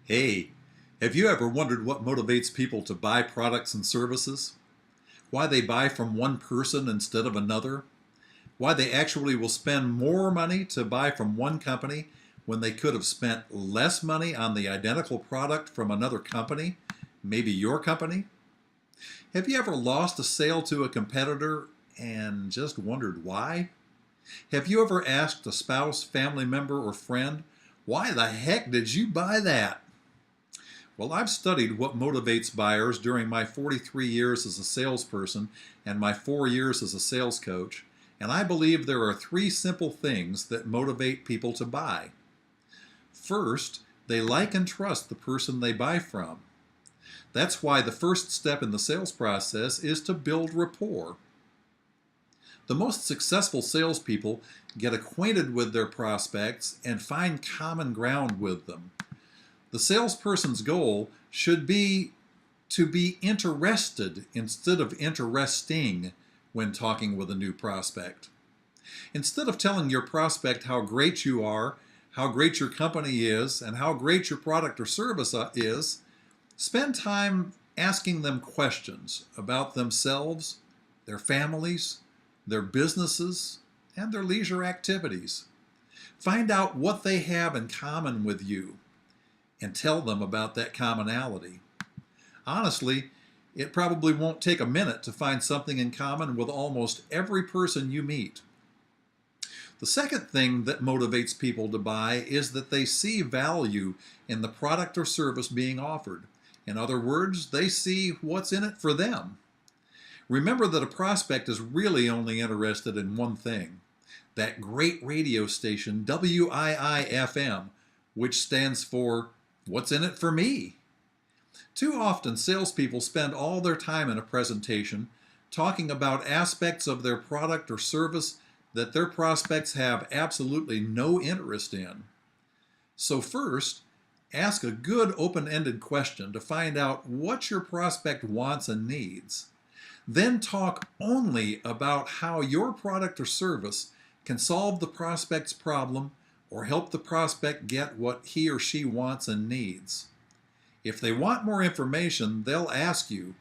Hey, have you ever wondered what motivates people to buy products and services? Why they buy from one person instead of another? Why they actually will spend more money to buy from one company when they could have spent less money on the identical product from another company, maybe your company? Have you ever lost a sale to a competitor and just wondered why? Have you ever asked a spouse, family member, or friend, why the heck did you buy that? Well, I've studied what motivates buyers during my 43 years as a salesperson and my 4 years as a sales coach, and I believe there are three simple things that motivate people to buy. First, they like and trust the person they buy from. That's why the first step in the sales process is to build rapport. The most successful salespeople get acquainted with their prospects and find common ground with them. The salesperson's goal should be to be interested instead of interesting when talking with a new prospect. Instead of telling your prospect how great you are, how great your company is, and how great your product or service is, spend time asking them questions about themselves, their families, their businesses, and their leisure activities. Find out what they have in common with you and tell them about that commonality. Honestly, it probably won't take a minute to find something in common with almost every person you meet. The second thing that motivates people to buy is that they see value in the product or service being offered. In other words, they see what's in it for them. Remember that a prospect is really only interested in one thing, that great radio station WIIFM, which stands for What's in it for me? Too often, salespeople spend all their time in a presentation talking about aspects of their product or service that their prospects have absolutely no interest in. So first, ask a good open-ended question to find out what your prospect wants and needs. Then talk only about how your product or service can solve the prospect's problem or help the prospect get what he or she wants and needs. If they want more information, they'll ask you,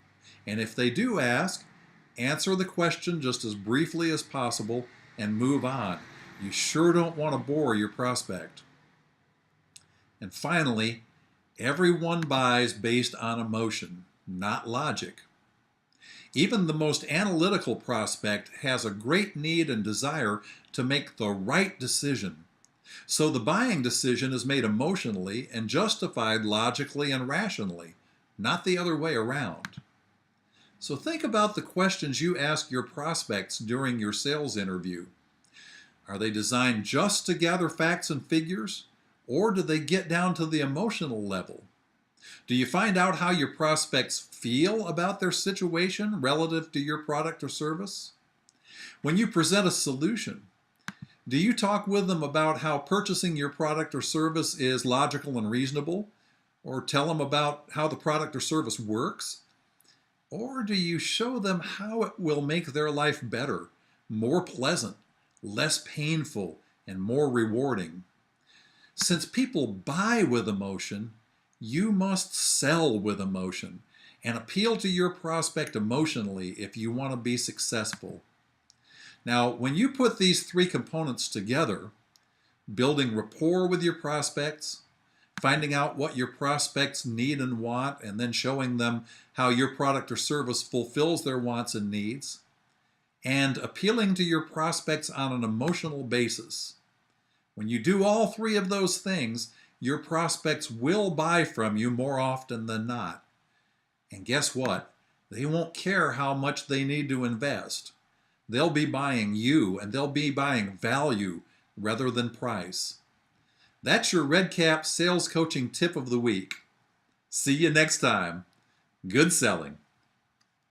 and if they do ask, answer the question just as briefly as possible and move on. You sure don't want to bore your prospect. And finally, everyone buys based on emotion, not logic. Even the most analytical prospect has a great need and desire to make the right decision. So the buying decision is made emotionally and justified logically and rationally, not the other way around. So think about the questions you ask your prospects during your sales interview. Are they designed just to gather facts and figures, or do they get down to the emotional level? Do you find out how your prospects feel about their situation relative to your product or service? When you present a solution, do you talk with them about how purchasing your product or service is logical and reasonable? Or tell them about how the product or service works? Or do you show them how it will make their life better, more pleasant, less painful, and more rewarding? Since people buy with emotion, you must sell with emotion and appeal to your prospect emotionally if you want to be successful. Now, when you put these three components together, building rapport with your prospects, finding out what your prospects need and want, and then showing them how your product or service fulfills their wants and needs, and appealing to your prospects on an emotional basis. When you do all three of those things, your prospects will buy from you more often than not. And guess what? They won't care how much they need to invest. They'll be buying you, and they'll be buying value rather than price. That's your Red Cap Sales Coaching Tip of the Week. See you next time. Good selling.